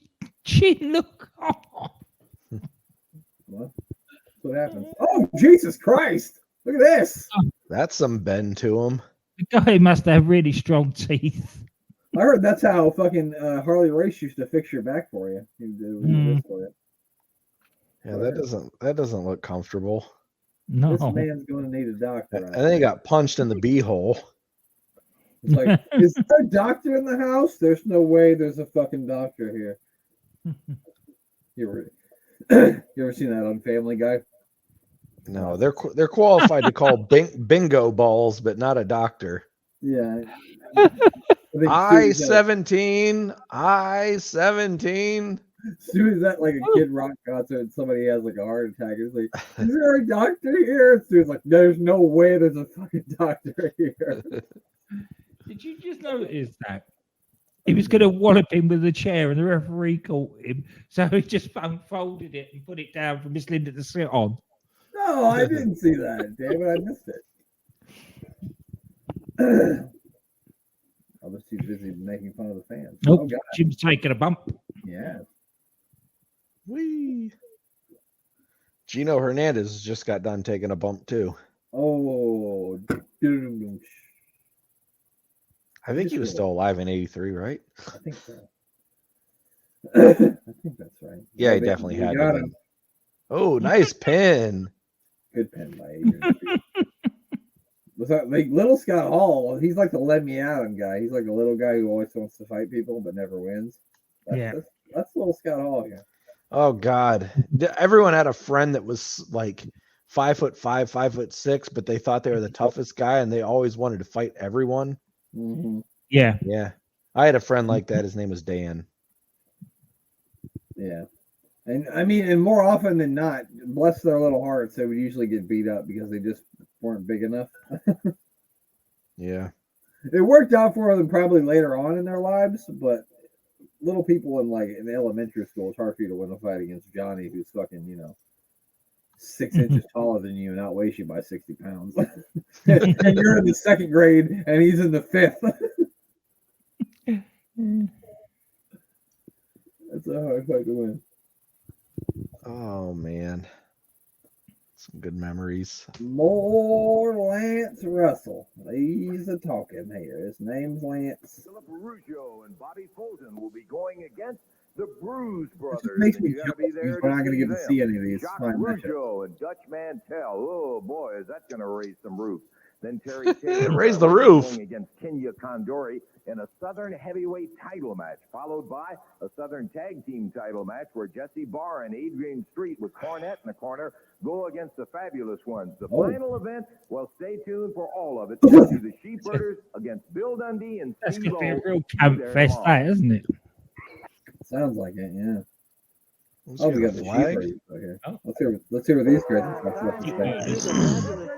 chin. Look. What happens? Oh, Jesus Christ! Look at this. That's some bend to him. The guy must have really strong teeth. I heard that's how fucking Harley Race used to fix your back for you. Yeah, that doesn't look comfortable. No. This man's going to need a doctor. And then he got punched in the beehole. It's like, is there a doctor in the house? There's no way there's a fucking doctor here. You ever seen that on Family Guy? No, they're qualified to call bingo balls, but not a doctor. Yeah. I-17. As soon as that like a Kid Rock concert and somebody has like a heart attack, it's like, is there a doctor here? As soon as like, there's no way there's a fucking doctor here. Did you just notice that? He was going to wallop him with a chair and the referee caught him. So he just unfolded it and put it down for Miss Linda to sit on. No, I didn't see that. Damn it, I missed it. I was too busy making fun of the fans. Nope, Oh, God. Jim's taking a bump. Yeah. Whee. Gino Hernandez just got done taking a bump too. Oh. I think he was still alive in '83, right? I think so. I think that's right. Yeah, he definitely had to be. Oh, nice pin. Good pin by Adrian. Was that like Little Scott Hall? He's like the let me out guy. He's like a little guy who always wants to fight people but never wins. That's Little Scott Hall here. Oh God! Everyone had a friend that was like 5'5", 5'6", but they thought they were the toughest guy, and they always wanted to fight everyone. Mm-hmm. Yeah. Yeah. I had a friend like that. His name was Dan. Yeah. And I mean, and more often than not, bless their little hearts, they would usually get beat up because they just weren't big enough. Yeah. It worked out for them probably later on in their lives, but little people in elementary school, it's hard for you to win a fight against Johnny, who's fucking, 6 inches taller than you and outweighs you by 60 pounds. And you're in the 2nd grade and he's in the 5th. That's a hard fight to win. Oh man. Some good memories. More Lance Russell. He's a talking here. His name's Lance. Philip Rougeau and Bobby Fulton will be going against the Bruise Brothers. Makes me And you gotta jealous be there because we're not to going to get to them. see any of these. Jacques fine matchups. Rougeau and Dutch Mantel. Oh boy, is that going to raise some roof. Then Terry Taylor Raise the roof. going against Kenya Condori in a Southern heavyweight title match, followed by a Southern tag team title match where Jesse Barr and Adrian Street with Cornette in the corner go against the Fabulous Ones. The final event, well, stay tuned for all of it. The Sheepherders against Bill Dundee and That's Steve going to be a O. real camp fest, that, isn't it? Sounds like it, yeah. Who's Oh, we got got the flag? sheep right here. Oh. Let's hear what these guys have to say.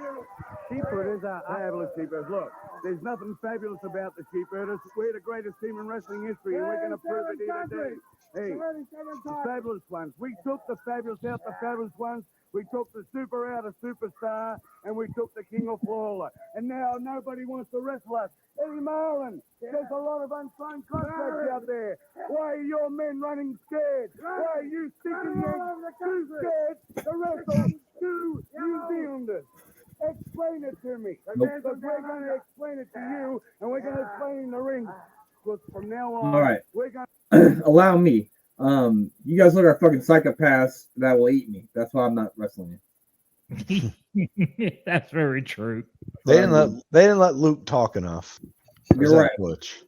Sheepherders are fabulous sheepherders. Look, there's nothing fabulous about the sheepherders. We're the greatest team in wrestling history, and we're going to prove it here today. Hey, the fabulous ones. We took the fabulous out the fabulous ones. We took the super out of Superstar, and we took the King of Flawless. And now nobody wants to wrestle us. Eddie Marlin, there's a lot of unsigned contracts out there. Why are your men running scared? Why are you sticking there too scared to wrestle 2 New Zealanders? Explain it to me. Because we're going to explain it to you, and we're going to explain in the ring. Because from now on, All right. we're going to... Allow me. You guys look like fucking psychopaths that will eat me. That's why I'm not wrestling you. That's very true. They didn't let Luke talk enough. Or is You're that right. Butch?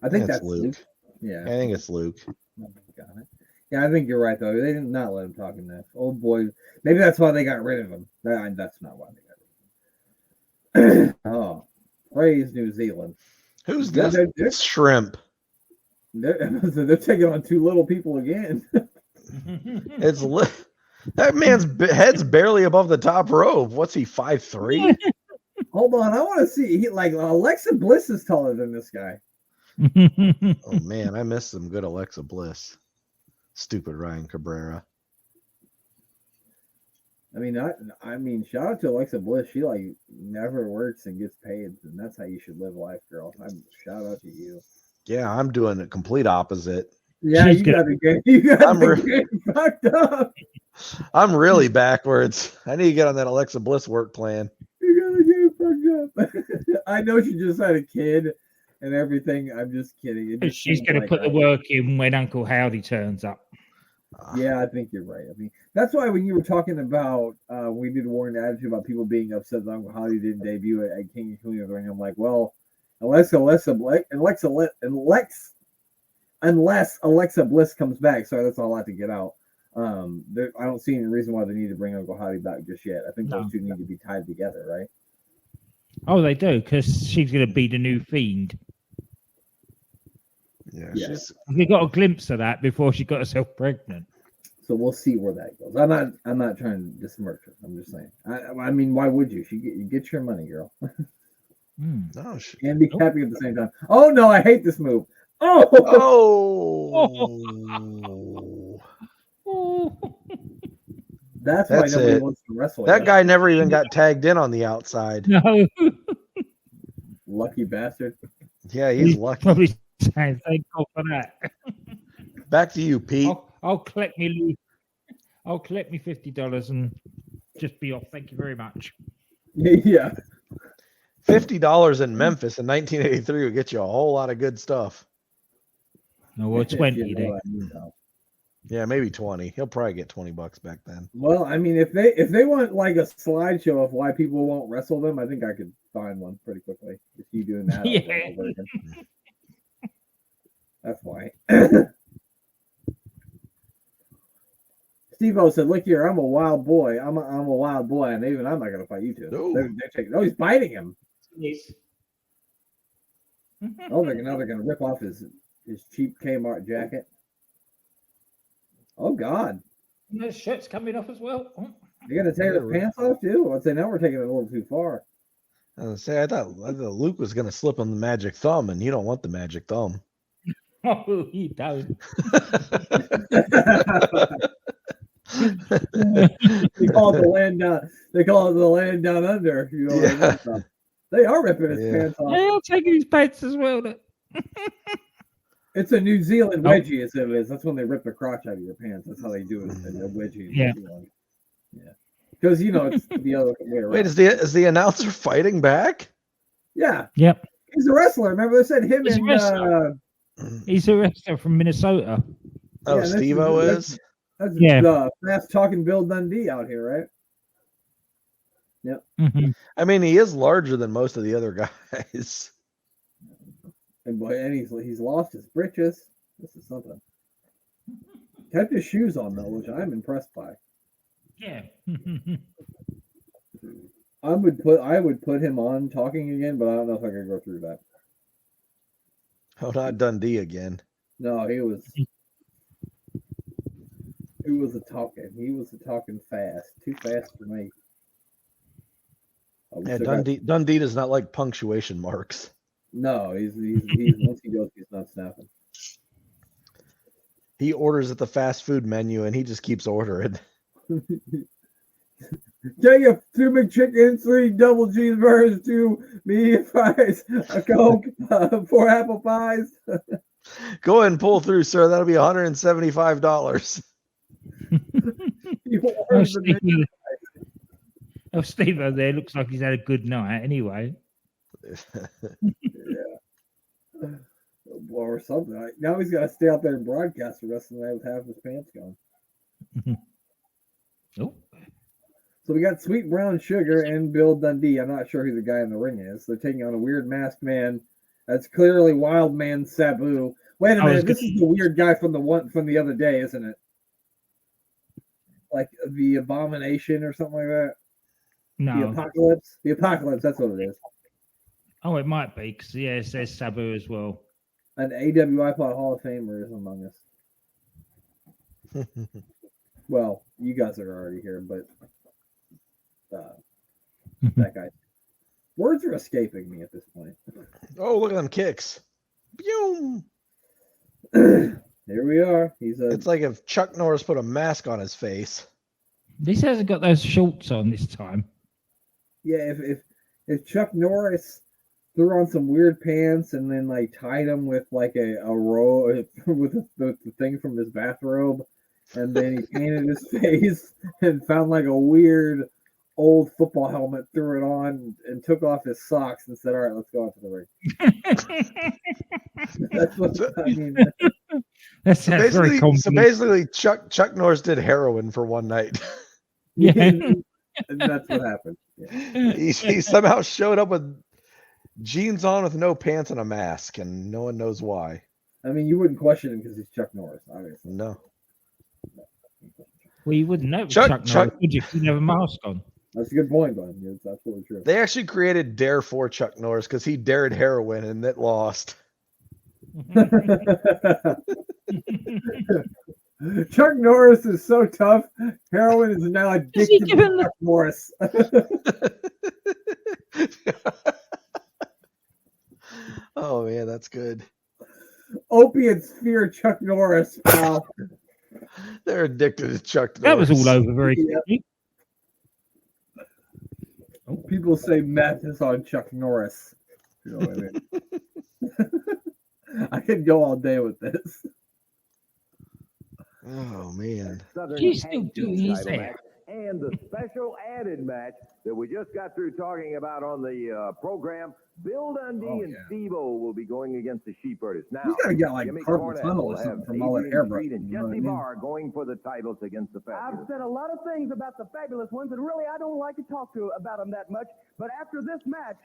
I think That's that's Luke. Yeah. I think it's Luke. Got it. Yeah, I think you're right though. They did not let him talk enough. Oh boy, maybe that's why they got rid of him. That's not why they got rid of him. Oh, praise New Zealand. Who's Yeah, this? It's Shrimp. They're taking on 2 little people again. It's that man's head's barely above the top rope. What's he, 5'3"? Hold on, I want to see. Alexa Bliss is taller than this guy. Oh man, I miss some good Alexa Bliss. Stupid Ryan Cabrera. I mean, shout out to Alexa Bliss. She never works and gets paid, and that's how you should live life, girl. Shout out to you. Yeah, I'm doing the complete opposite. Yeah, She's you good. got the game fucked up. I'm really backwards. I need to get on that Alexa Bliss work plan. You got the game fucked up. I know she just had a kid and everything. I'm just kidding. It just She's seems going to like put the work in when Uncle Howdy turns up. Yeah, I think you're right. I mean, that's why when you were talking about we did Warren Attitude about people being upset that Uncle Howdy didn't debut at King and Queen of the Ring, I'm like, well, unless Alexa Bliss comes back, sorry, that's all I have to get out. I don't see any reason why they need to bring Uncle Howdy back just yet. I think those two need to be tied together, right? Oh, they do, because she's going to be the new Fiend. Yeah. We got a glimpse of that before she got herself pregnant. So we'll see where that goes. I'm not trying to besmirch her. I'm just saying. I mean, why would you? You get your money, girl. No, And be happy at the same time. Oh no, I hate this move. Oh. That's why nobody it. wants to wrestle. That guy never even got tagged in on the outside. No. Lucky bastard. Yeah, he's lucky. Probably saying thank God for that. Back to you, Pete. I'll collect me $50 and just be off. Thank you very much. Yeah. $50 in Memphis in 1983 would get you a whole lot of good stuff. No, well, 20 You know then. what I mean, though. Yeah, maybe 20. He'll probably get $20 back then. Well, I mean, if they want like a slideshow of why people won't wrestle them, I think I could find one pretty quickly. If you doing that, Yeah. over again. That's why. Steve-O said, "Look here, I'm a wild boy. I'm a wild boy, and even I'm not going to fight you two." No. They're taking. Oh, he's biting him. Yes. Oh, now they're gonna rip off his cheap Kmart jacket. Oh God. And the shirt's coming off as well. Oh. You're gonna take his pants off too? I'd say now we're taking it a little too far. I thought Luke was gonna slip him the magic thumb, and you don't want the magic thumb. Oh, you don't. They call it the land down. They call it the land down under. You know what I mean? They are ripping his pants off. They're taking his pants as well. Look. It's a New Zealand wedgie, as it is. That's when they rip the crotch out of your pants. That's how they do it. A wedgie. Yeah. Yeah. Because it's the other way around. Wait, is the announcer fighting back? Yeah. Yep. He's a wrestler. Remember they said him He's a wrestler from Minnesota. Oh, Steve-O is? That's the fast talking Bill Dundee out here, right? Yep. Mm-hmm. I mean, he is larger than most of the other guys. And he's lost his britches. This is something. Kept his shoes on though, which I'm impressed by. Yeah. I would put him on talking again, but I don't know if I could go through that. Oh, not Dundee again. No, he was a talking. He was a talking fast. Too fast for me. Yeah, Dundee does not like punctuation marks. No, he's once he goes, he's not snapping. He orders at the fast food menu and he just keeps ordering. Take a 2 McChickens, 3 double cheeseburgers, 2 medium fries, a Coke, 4 apple pies. Go ahead and pull through, sir. That'll be $175. Steve over there looks like he's had a good night anyway. Yeah. Or something. Now he's got to stay out there and broadcast the rest of the night with half his pants gone. Oh. So we got Sweet Brown Sugar and Bill Dundee. I'm not sure who the guy in the ring is. They're taking on a weird masked man. That's clearly Wild Man Sabu. Wait a minute, this is the weird guy from the other day, isn't it? Like the Abomination or something like that. No. The Apocalypse. The Apocalypse. That's what it is. Oh, it might be because it says Sabu as well. An AWI Pod Hall of Famer is among us. Well, you guys are already here, but that guy. Words are escaping me at this point. Oh, look at them kicks. Boom. Here we are. It's like if Chuck Norris put a mask on his face. This hasn't got those shorts on this time. Yeah, if Chuck Norris threw on some weird pants and then like tied them with like a robe with the thing from his bathrobe, and then he painted his face and found like a weird old football helmet, threw it on and took off his socks and said, "All right, let's go out to the ring." That's what I mean. So basically, Chuck Norris did heroin for one night. Yeah, and that's what happened. Yeah. He somehow showed up with jeans on with no pants and a mask, and no one knows why. I mean, you wouldn't question him because he's Chuck Norris, obviously. No. Well, you wouldn't know Chuck Norris, would you? If you have a mask on. That's a good point, Glenn. It's absolutely true. They actually created Dare for Chuck Norris because he dared heroin and it lost. Chuck Norris is so tough. Heroin is now addicted to Chuck Norris. Oh man, that's good. Opiates fear Chuck Norris, pal. They're addicted to Chuck Norris. That was all over very quickly. People say meth is on Chuck Norris. You know what I mean? I could go all day with this. Oh man. He's still doing his hair. And the special added match that we just got through talking about on the program, Bill Dundee and Steve-O will be going against the Sheepherders. Now, you gotta get like Jimmy carpal Cornette tunnel will or something have from all that Adrian hairbrush. Street and You know what I Jesse mean? Barr going for the titles against the Fabulous. I've said a lot of things about the Fabulous Ones, and really I don't like to talk about them that much. But after this match,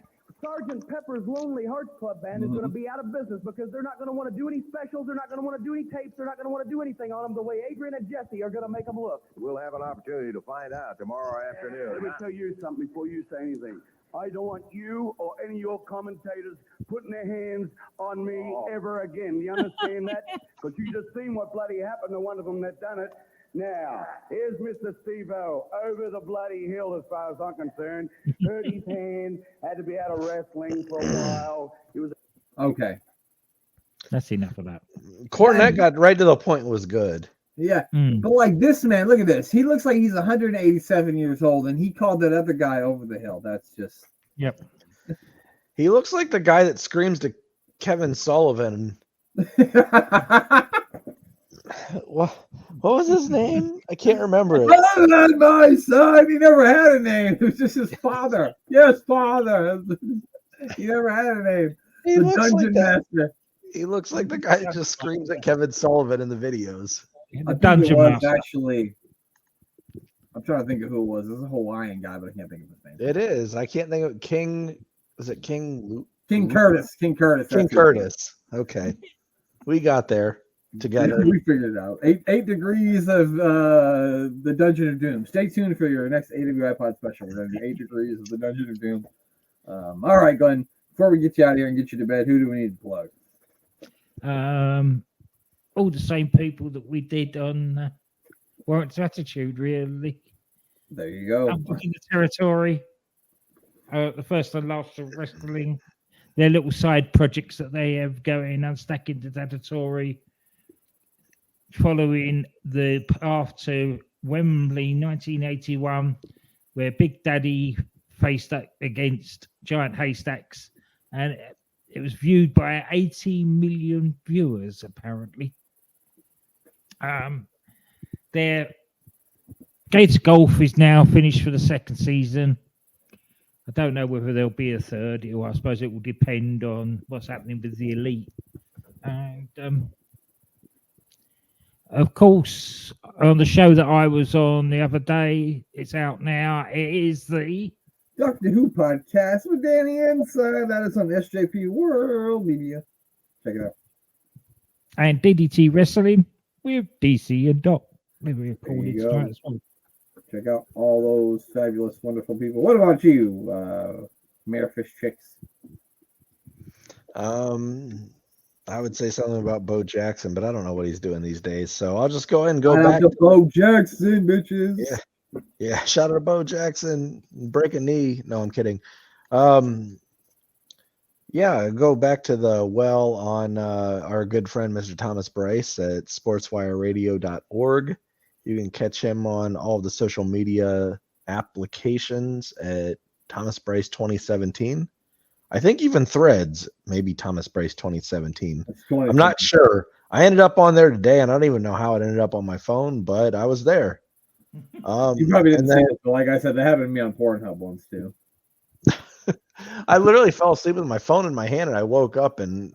Sergeant Pepper's Lonely Hearts Club Band is going to be out of business because they're not going to want to do any specials. They're not going to want to do any tapes. They're not going to want to do anything on them the way Adrian and Jesse are going to make them look. We'll have an opportunity to find out tomorrow afternoon. Let me tell you something before you say anything. I don't want you or any of your commentators putting their hands on me ever again. You understand that? Because you just seen what bloody happened to one of them that done it. Now, here's Mr. Steve-O over the bloody hill as far as I'm concerned. Hurt his hand, had to be out of wrestling for a while. He was Okay. That's enough of that. Cornette got right to the point and was good. Yeah. But like this man, look at this. He looks like he's 187 years old, and he called that other guy over the hill. That's just. Yep. He looks like the guy that screams to Kevin Sullivan. What was his name? I can't remember it. Oh, not my son. He never had a name. It was just his father. Yes, father. He never had a name. He The looks Dungeon like that. Master. He looks like the guy that just screams at Kevin Sullivan in the videos. I think it was actually. I'm trying to think of who it was. It was a Hawaiian guy, but I can't think of his name. It is. I can't think of King. Is it King? King Curtis. King Curtis. King that's Curtis. Okay, we got there together. We figured it out. Eight degrees of the Dungeon of Doom. Stay tuned for your next AWI Pod special. We're going to do 8 degrees of the Dungeon of Doom. All right, Glenn. Before we get you out of here and get you to bed, who do we need to plug? All the same people that we did on Warrant's Attitude, really. There you go. In the territory. The first and last of wrestling. Their little side projects that they have going, Unstacking the Territory, following the path to Wembley 1981, where Big Daddy faced up against Giant Haystacks, and it was viewed by 80 million viewers, apparently. Their Gator Golf is now finished for the second season. I don't know whether there'll be a third, or I suppose it will depend on what's happening with the elite. And of course, on the show that I was on the other day, it's out now. It is the Doctor Who podcast with Danny Inside. That is on SJP World Media. Check it out. And DDT Wrestling with DC and Doc. Maybe we're There calling you it go. tonight as well. Check out all those fabulous, wonderful people. What about you, Mayor-phis chicks? I would say something about Bo Jackson, but I don't know what he's doing these days. So I'll just go ahead and go Shout out back to Bo Jackson, bitches. Yeah. Shout out to Bo Jackson. Break a knee. No, I'm kidding. Yeah, go back to the well on our good friend, Mr. Thomas Bryce at sportswireradio.org. You can catch him on all of the social media applications at Thomas Bryce 2017. I think even Threads, maybe Thomas Bryce 2017. I'm not sure. I ended up on there today, and I don't even know how it ended up on my phone, but I was there. You probably didn't see it, but like I said, they happened to me on Pornhub once too. I literally fell asleep with my phone in my hand, and I woke up and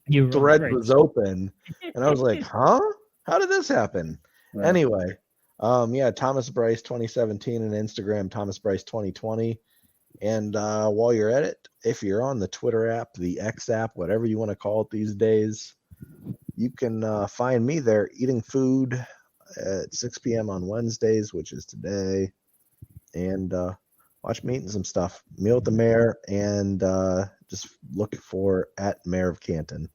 Threads was open, and I was like, "Huh? How did this happen?" Right. Anyway, yeah, Thomas Bryce 2017 and Instagram Thomas Bryce 2020. And while you're at it, if you're on the Twitter app, the X app, whatever you want to call it these days, you can find me there eating food at 6 p.m. on Wednesdays, which is today, and watch me eating some stuff. Meal with the Mayor, and just look for at Mayor of Canton.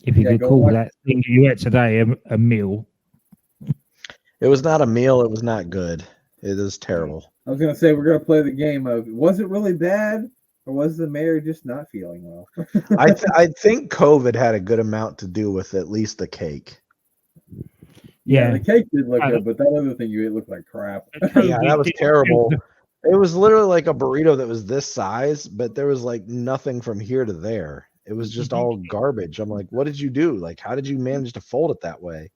If you could call that thing you ate today a meal. It was not a meal. It was not good. It is terrible. I was going to say, we're going to play the game of, was it really bad, or was the mayor just not feeling well? I think COVID had a good amount to do with at least the cake. Yeah, the cake did look good, but that other thing you ate looked like crap. Yeah, that was terrible. It was literally like a burrito that was this size, but there was like nothing from here to there. It was just all garbage. I'm like, what did you do? Like, how did you manage to fold it that way?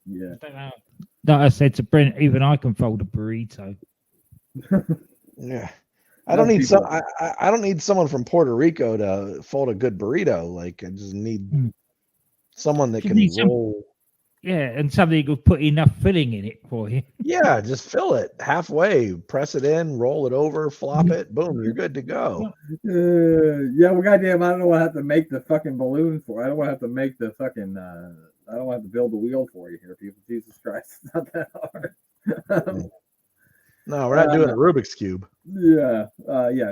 Yeah. Like I said to Brent, even I can fold a burrito. Yeah. I don't need I don't need someone from Puerto Rico to fold a good burrito. Like, I just need someone that can roll. Yeah, and somebody could put enough filling in it for you. Yeah, just fill it halfway, press it in, roll it over, flop it, boom, you're good to go. Yeah, well, goddamn, I don't know what I have to make the fucking balloon for. I don't want to have to make the fucking, I don't want to have to build the wheel for you here, people. Jesus Christ, it's not that hard. No, we're not doing a Rubik's Cube. Yeah.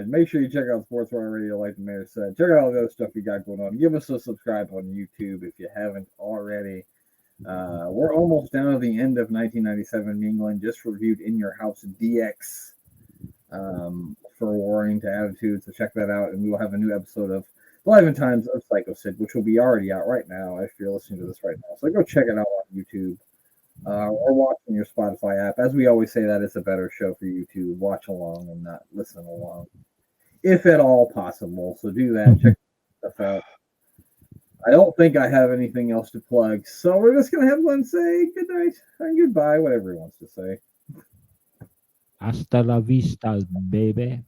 Make sure you check out Sports Bar Radio, like the mayor said. Check out all the other stuff we got going on. Give us a subscribe on YouTube if you haven't already. We're almost down to the end of 1997. Me and Glenn just reviewed In Your House DX for Warring to Attitude, so check that out. And we will have a new episode of Live in Times of Psycho Sid, which will be already out right now if you're listening to this right now. So go check it out on YouTube or watching your Spotify app. As we always say, that is a better show for you to watch along and not listen along, if at all possible. So do that. Check stuff out. I don't think I have anything else to plug, so we're just going to have Glenn say good night and goodbye, whatever he wants to say. Hasta la vista, baby.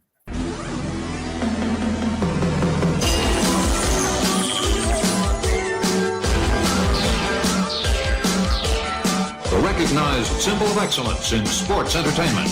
The recognized symbol of excellence in sports entertainment.